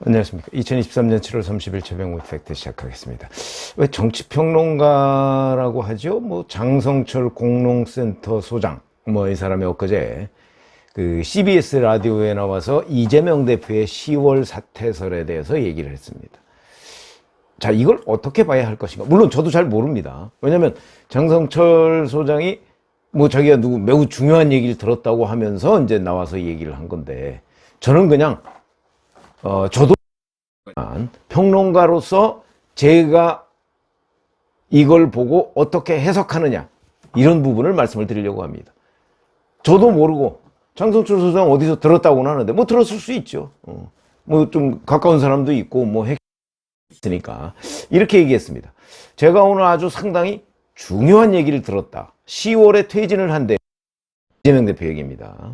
안녕하십니까. 2023년 7월 30일 최병호 팩트 시작하겠습니다. 왜 정치평론가라고 하죠? 뭐 장성철 공농센터 소장, 뭐 이 사람이 엊그제 그 CBS 라디오에 나와서 이재명 대표의 10월 사퇴설에 대해서 얘기를 했습니다. 자, 이걸 어떻게 봐야 할 것인가? 물론 저도 잘 모릅니다. 왜냐면 장성철 소장이 뭐 자기가 매우 중요한 얘기를 들었다고 하면서 이제 나와서 얘기를 한 건데, 저는 그냥 저도 평론가로서 제가 이걸 보고 어떻게 해석하느냐, 이런 부분을 말씀을 드리려고 합니다. 저도 모르고 장성철 소장 어디서 들었다고는 하는데 뭐 들었을 수 있죠. 뭐 좀 가까운 사람도 있고 뭐 했으니까 이렇게 얘기했습니다. 제가 오늘 아주 상당히 중요한 얘기를 들었다. 10월에 퇴진을 한대. 이재명 대표 얘기입니다.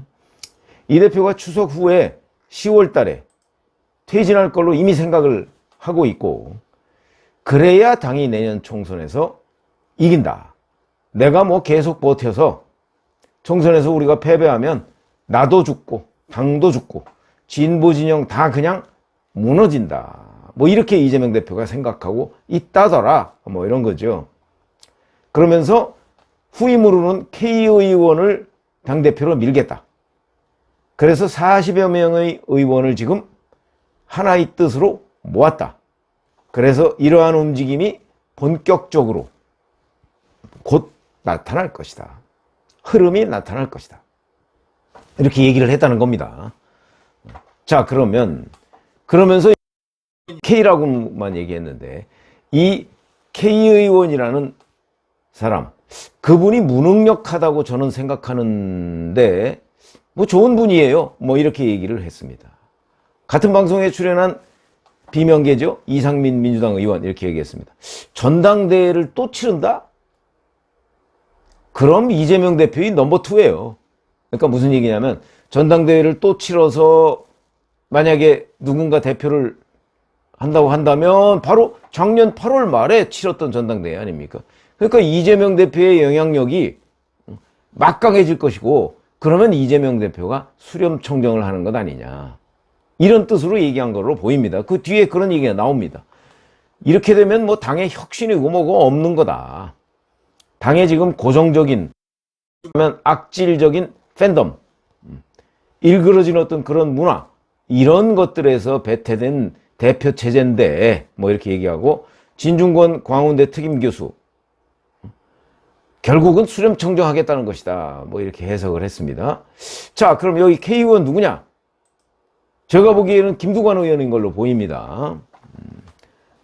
이 대표가 추석 후에 10월 달에 퇴진할 걸로 이미 생각을 하고 있고, 그래야 당이 내년 총선에서 이긴다. 내가 뭐 계속 버텨서 총선에서 우리가 패배하면 나도 죽고 당도 죽고 진보 진영 다 그냥 무너진다. 뭐 이렇게 이재명 대표가 생각하고 있다더라. 뭐 이런 거죠. 그러면서 후임으로는 K 의원을 당대표로 밀겠다. 그래서 40여 명의 의원을 지금 하나의 뜻으로 모았다. 그래서 이러한 움직임이 본격적으로 곧 나타날 것이다. 흐름이 나타날 것이다. 이렇게 얘기를 했다는 겁니다. 자, 그러면서 K라고만 얘기했는데, 이 K 의원이라는 사람, 그분이 무능력하다고 저는 생각하는데 뭐 좋은 분이에요. 뭐 이렇게 얘기를 했습니다. 같은 방송에 출연한 비명계죠. 이상민 민주당 의원 이렇게 얘기했습니다. 전당대회를 또 치른다? 그럼 이재명 대표의 넘버 2예요. 그러니까 무슨 얘기냐면, 전당대회를 또 치러서 만약에 누군가 대표를 한다고 한다면 바로 작년 8월 말에 치렀던 전당대회 아닙니까? 그러니까 이재명 대표의 영향력이 막강해질 것이고, 그러면 이재명 대표가 수렴청정을 하는 것 아니냐, 이런 뜻으로 얘기한 걸로 보입니다. 그 뒤에 그런 얘기가 나옵니다. 이렇게 되면 뭐 당의 혁신이고 뭐고 없는 거다. 당의 지금 고정적인, 악질적인 팬덤, 일그러진 어떤 그런 문화, 이런 것들에서 배태된 대표 체제인데, 뭐 이렇게 얘기하고, 진중권 광운대 특임 교수, 결국은 수렴청정하겠다는 것이다. 뭐 이렇게 해석을 했습니다. 자, 그럼 여기 K 의원 누구냐? 제가 보기에는 김두관 의원인 걸로 보입니다.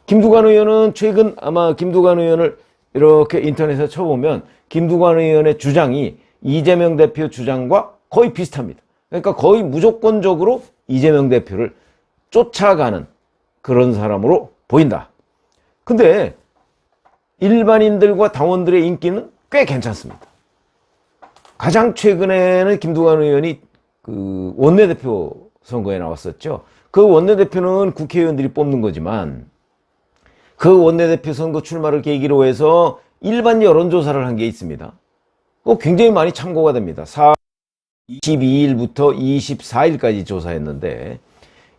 김두관 의원은 최근 아마 김두관 의원을 이렇게 인터넷에 쳐보면 김두관 의원의 주장이 이재명 대표 주장과 거의 비슷합니다. 그러니까 거의 무조건적으로 이재명 대표를 쫓아가는 그런 사람으로 보인다. 근데 일반인들과 당원들의 인기는 꽤 괜찮습니다. 가장 최근에는 김두관 의원이 그 원내대표 선거에 나왔었죠. 그 원내대표는 국회의원들이 뽑는 거지만, 그 원내대표 선거 출마를 계기로 해서 일반 여론조사를 한 게 있습니다. 굉장히 많이 참고가 됩니다. 22일부터 24일까지 조사했는데,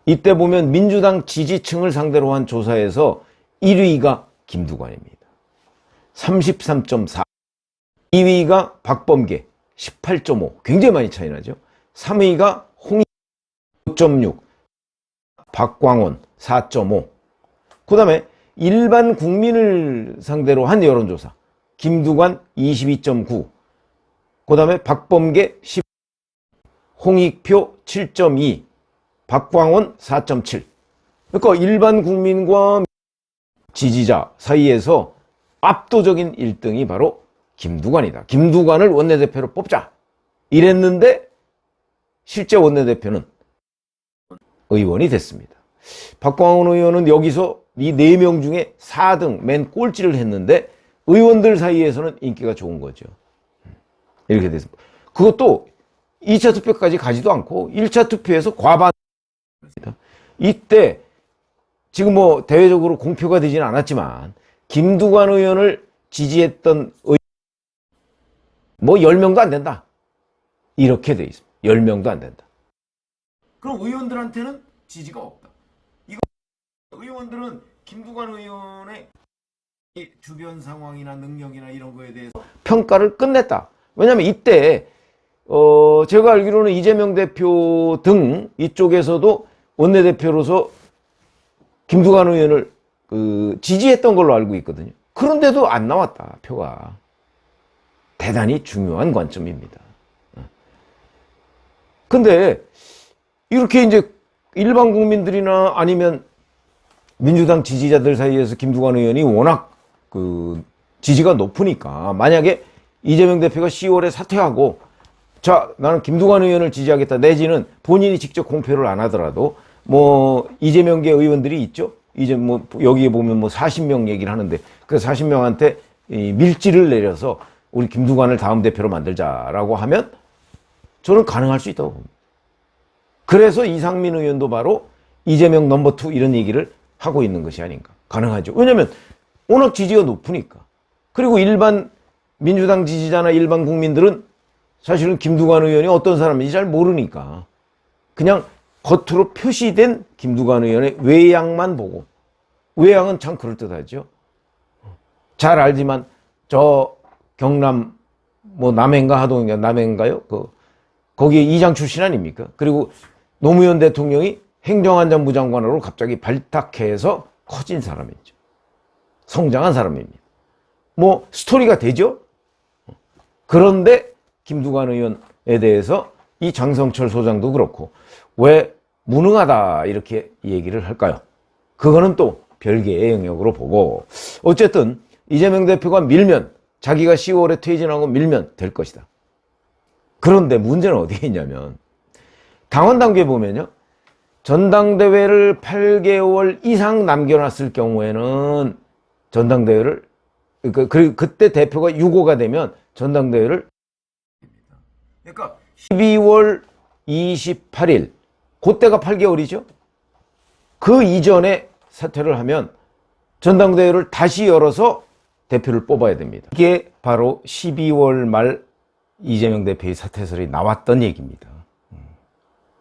이때 보면 민주당 지지층을 상대로 한 조사에서 1위가 김두관입니다. 33.4. 2위가 박범계 18.5. 굉장히 많이 차이 나죠. 3위가 홍익 5.6. 박광원 4.5. 그 다음에 일반 국민을 상대로 한 여론조사, 김두관 22.9. 그 다음에 박범계 10. 홍익표 7.2. 박광원 4.7. 그러니까 일반 국민과 지지자 사이에서 압도적인 1등이 바로 김두관이다. 김두관을 원내대표로 뽑자, 이랬는데 실제 원내대표는 의원이 됐습니다. 박광원 의원은 여기서 이 4명 중에 4등 맨 꼴찌를 했는데 의원들 사이에서는 인기가 좋은 거죠. 이렇게 됐습니다. 그것도 2차 투표까지 가지도 않고 1차 투표에서 과반. 이때 지금 뭐 대외적으로 공표가 되지는 않았지만 김두관 의원을 지지했던 뭐 10명도 안 된다. 이렇게 돼 있습니다. 10명도 안 된다. 그럼 의원들한테는 지지가 없다. 이거 의원들은 김두관 의원의 주변 상황이나 능력이나 이런 거에 대해서 평가를 끝냈다. 왜냐하면 이때 제가 알기로는 이재명 대표 등 이쪽에서도 원내대표로서 김두관 의원을 지지했던 걸로 알고 있거든요. 그런데도 안 나왔다, 표가. 대단히 중요한 관점입니다. 근데 이렇게 이제 일반 국민들이나 아니면 민주당 지지자들 사이에서 김두관 의원이 워낙 지지가 높으니까 만약에 이재명 대표가 10월에 사퇴하고 자, 나는 김두관 의원을 지지하겠다 내지는 본인이 직접 공표를 안 하더라도 뭐 이재명계 의원들이 있죠. 이제 뭐 여기에 보면 뭐 40명 얘기를 하는데 그 40명한테 밀지를 내려서 우리 김두관을 다음 대표로 만들자라고 하면 저는 가능할 수 있다고 봅니다. 그래서 이상민 의원도 바로 이재명 넘버 2 이런 얘기를 하고 있는 것이 아닌가. 가능하죠. 왜냐하면 워낙 지지가 높으니까. 그리고 일반 민주당 지지자나 일반 국민들은 사실은 김두관 의원이 어떤 사람인지 잘 모르니까 그냥 겉으로 표시된 김두관 의원의 외양만 보고, 외양은 참 그럴듯하죠. 잘 알지만 저 경남 뭐 남해인가 하동인가 남해인가요? 거기에 이장 출신 아닙니까? 그리고 노무현 대통령이 행정안전부 장관으로 갑자기 발탁해서 커진 사람이죠. 성장한 사람입니다. 뭐 스토리가 되죠? 그런데 김두관 의원에 대해서 이 장성철 소장도 그렇고 왜 무능하다 이렇게 얘기를 할까요? 그거는 또 별개의 영역으로 보고 어쨌든 이재명 대표가 밀면 자기가 10월에 퇴진하고 밀면 될 것이다. 그런데 문제는 어디에 있냐면 당원 단계에 보면요. 전당대회를 8개월 이상 남겨놨을 경우에는 전당대회를 그때 대표가 유고가 되면 전당대회를 그러니까 12월 28일 그때가 8개월이죠. 그 이전에 사퇴를 하면 전당대회를 다시 열어서 대표를 뽑아야 됩니다. 이게 바로 12월 말 이재명 대표의 사퇴설이 나왔던 얘기입니다.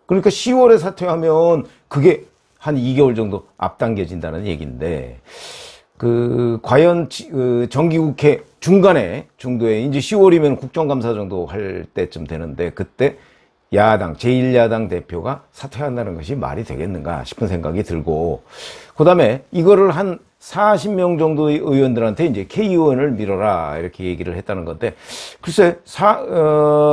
그러니까 10월에 사퇴하면 그게 한 2개월 정도 앞당겨진다는 얘기인데 과연 정기국회 중간에 중도에 이제 10월이면 국정감사 정도 할 때쯤 되는데 그때 야당 제1야당 대표가 사퇴한다는 것이 말이 되겠는가 싶은 생각이 들고 그 다음에 이거를 한 40명 정도의 의원들한테 이제 K의원을 밀어라 이렇게 얘기를 했다는 건데 글쎄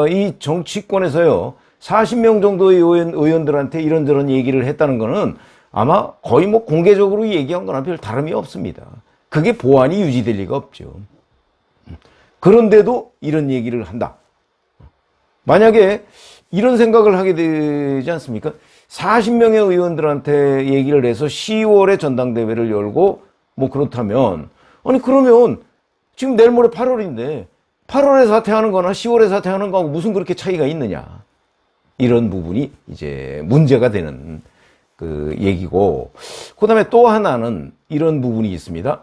이 정치권에서요 40명 정도의 의원들한테 이런저런 얘기를 했다는 거는 아마 거의 뭐 공개적으로 얘기한 거나 별 다름이 없습니다. 그게 보안이 유지될 리가 없죠. 그런데도 이런 얘기를 한다. 만약에 이런 생각을 하게 되지 않습니까? 40명의 의원들한테 얘기를 해서 10월에 전당대회를 열고 뭐 그렇다면 아니 그러면 지금 내일 모레 8월인데 8월에 사퇴하는 거나 10월에 사퇴하는 거하고 무슨 그렇게 차이가 있느냐. 이런 부분이 이제 문제가 되는 그 얘기고 그 다음에 또 하나는 이런 부분이 있습니다.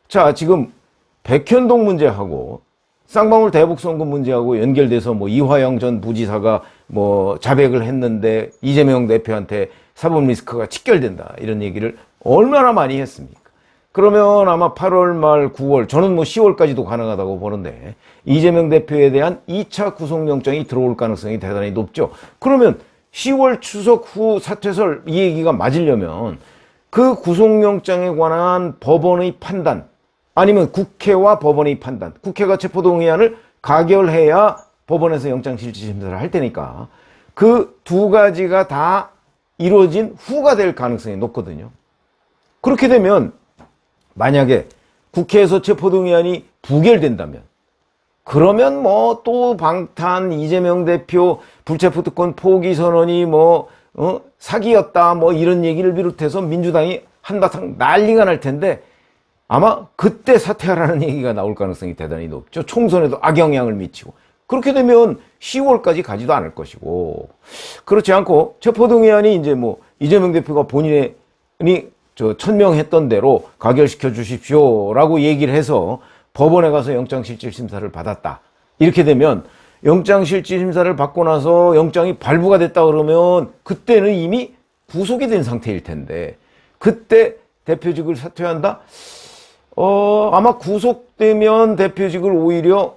자, 지금 백현동 문제하고 쌍방울 대북선거 문제하고 연결돼서 뭐 이화영 전 부지사가 뭐 자백을 했는데 이재명 대표한테 사법 리스크가 직결된다 이런 얘기를 얼마나 많이 했습니까? 그러면 아마 8월 말 9월 저는 뭐 10월까지도 가능하다고 보는데 이재명 대표에 대한 2차 구속영장이 들어올 가능성이 대단히 높죠. 그러면 10월 추석 후 사퇴설 이 얘기가 맞으려면 그 구속영장에 관한 법원의 판단 아니면 국회와 법원의 판단 국회가 체포동의안을 가결해야 법원에서 영장실질심사를 할 테니까 그 두 가지가 다 이루어진 후가 될 가능성이 높거든요. 그렇게 되면 만약에 국회에서 체포동의안이 부결된다면 그러면 뭐 또 방탄 이재명 대표 불체포특권 포기 선언이 뭐 사기였다 뭐 이런 얘기를 비롯해서 민주당이 한바탕 난리가 날 텐데 아마 그때 사퇴하라는 얘기가 나올 가능성이 대단히 높죠. 총선에도 악영향을 미치고 그렇게 되면 10월까지 가지도 않을 것이고 그렇지 않고 체포동의안이 이제 뭐 이재명 대표가 본인이 천명했던 대로 가결시켜 주십시오라고 얘기를 해서 법원에 가서 영장실질심사를 받았다. 이렇게 되면 영장실질심사를 받고 나서 영장이 발부가 됐다 그러면 그때는 이미 구속이 된 상태일 텐데 그때 대표직을 사퇴한다? 아마 구속되면 대표직을 오히려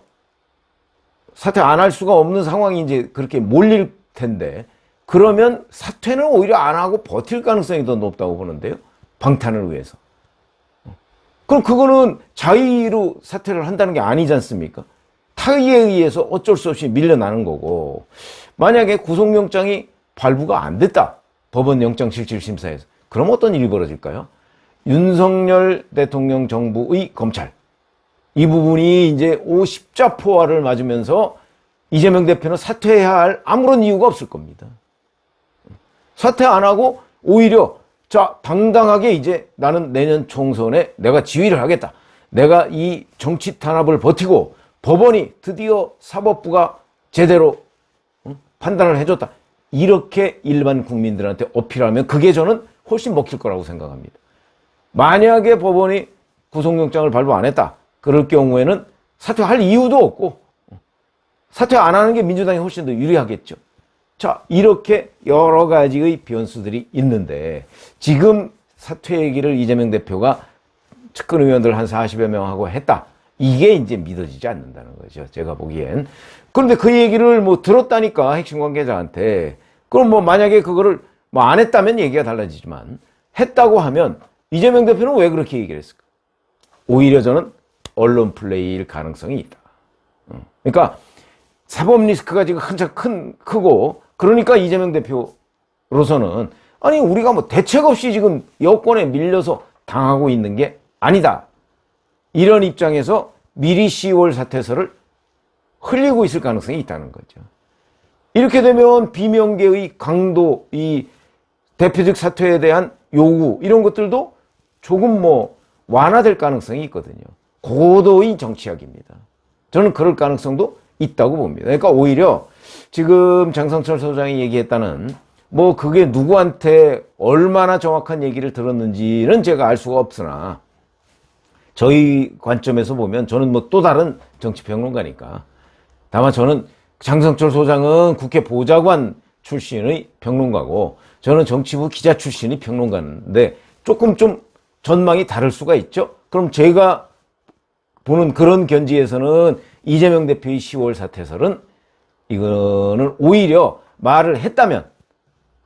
사퇴 안 할 수가 없는 상황이 이제 그렇게 몰릴 텐데, 그러면 사퇴는 오히려 안 하고 버틸 가능성이 더 높다고 보는데요. 방탄을 위해서. 그럼 그거는 자의로 사퇴를 한다는 게 아니지 않습니까? 타의에 의해서 어쩔 수 없이 밀려나는 거고, 만약에 구속영장이 발부가 안 됐다. 법원 영장실질심사에서. 그럼 어떤 일이 벌어질까요? 윤석열 대통령 정부의 검찰. 이 부분이 이제 십자포화를 맞으면서 이재명 대표는 사퇴해야 할 아무런 이유가 없을 겁니다. 사퇴 안 하고 오히려 자, 당당하게 이제 나는 내년 총선에 내가 지휘를 하겠다. 내가 이 정치 탄압을 버티고 법원이 드디어 사법부가 제대로 판단을 해줬다. 이렇게 일반 국민들한테 어필하면 그게 저는 훨씬 먹힐 거라고 생각합니다. 만약에 법원이 구속영장을 발부 안 했다. 그럴 경우에는 사퇴할 이유도 없고 사퇴 안 하는 게 민주당이 훨씬 더 유리하겠죠. 자, 이렇게 여러 가지의 변수들이 있는데 지금 사퇴 얘기를 이재명 대표가 측근 의원들 한 40여 명하고 했다. 이게 이제 믿어지지 않는다는 거죠. 제가 보기엔. 그런데 그 얘기를 뭐 들었다니까 핵심 관계자한테. 그럼 뭐 만약에 그거를 뭐 안 했다면 얘기가 달라지지만 했다고 하면 이재명 대표는 왜 그렇게 얘기를 했을까? 오히려 저는 언론 플레이일 가능성이 있다. 그러니까 사법 리스크가 지금 한참 크고 그러니까 이재명 대표로서는 아니 우리가 뭐 대책 없이 지금 여권에 밀려서 당하고 있는 게 아니다. 이런 입장에서 미리 10월 사퇴서를 흘리고 있을 가능성이 있다는 거죠. 이렇게 되면 비명계의 강도, 이 대표직 사퇴에 대한 요구 이런 것들도 조금 뭐 완화될 가능성이 있거든요. 고도의 정치학입니다. 저는 그럴 가능성도 있다고 봅니다. 그러니까 오히려 지금 장성철 소장이 얘기했다는 뭐 그게 누구한테 얼마나 정확한 얘기를 들었는지는 제가 알 수가 없으나 저희 관점에서 보면 저는 뭐 또 다른 정치평론가니까 다만 저는 장성철 소장은 국회 보좌관 출신의 평론가고 저는 정치부 기자 출신의 평론가인데 조금 좀 전망이 다를 수가 있죠. 그럼 제가 보는 그런 견지에서는 이재명 대표의 10월 사퇴설은 이거는 오히려 말을 했다면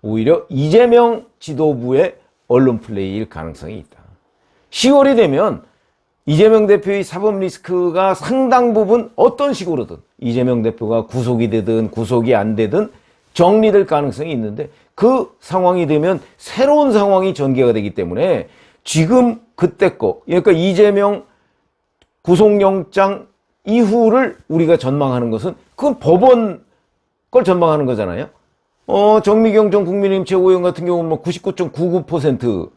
오히려 이재명 지도부의 언론 플레이일 가능성이 있다. 10월이 되면 이재명 대표의 사법 리스크가 상당 부분 어떤 식으로든 이재명 대표가 구속이 되든 구속이 안 되든 정리될 가능성이 있는데 그 상황이 되면 새로운 상황이 전개가 되기 때문에 지금 그때 거 그러니까 이재명 구속영장 이후를 우리가 전망하는 것은 그건 법원 걸 전망하는 거잖아요. 정미경 전 국민의힘 최고위원 같은 경우는 뭐 99.99%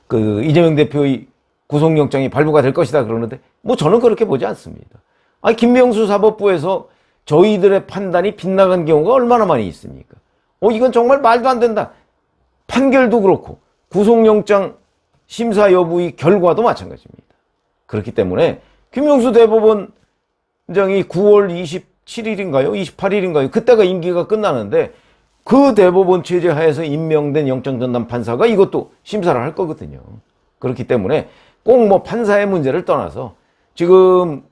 그 이재명 대표의 구속영장이 발부가 될 것이다 그러는데 뭐 저는 그렇게 보지 않습니다. 아니 김명수 사법부에서 저희들의 판단이 빗나간 경우가 얼마나 많이 있습니까? 이건 정말 말도 안 된다. 판결도 그렇고 구속영장 심사 여부의 결과도 마찬가지입니다. 그렇기 때문에 김명수 대법원장이 9월 27일인가요? 28일인가요? 그때가 임기가 끝나는데 그 대법원 체제 하에서 임명된 영장전담 판사가 이것도 심사를 할 거거든요. 그렇기 때문에 꼭 뭐 판사의 문제를 떠나서 지금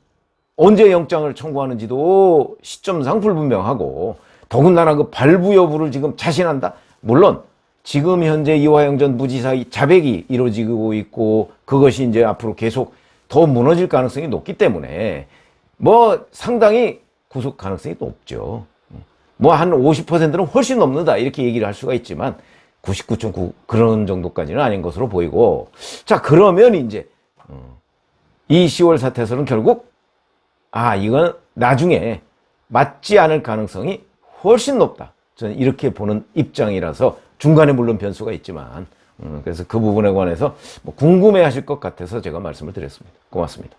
언제 영장을 청구하는지도 시점상 불분명하고 더군다나 그 발부 여부를 지금 자신한다? 물론 지금 현재 이화영 전 부지사의 자백이 이루어지고 있고 그것이 이제 앞으로 계속 더 무너질 가능성이 높기 때문에 뭐 상당히 구속 가능성이 높죠. 뭐 한 50%는 훨씬 넘는다 이렇게 얘기를 할 수가 있지만 99.9 그런 정도까지는 아닌 것으로 보이고 자 그러면 이제 이 10월 사태에서는 결국 이건 나중에 맞지 않을 가능성이 훨씬 높다. 저는 이렇게 보는 입장이라서 중간에 물론 변수가 있지만 그래서 그 부분에 관해서 뭐 궁금해 하실 것 같아서 제가 말씀을 드렸습니다. 고맙습니다.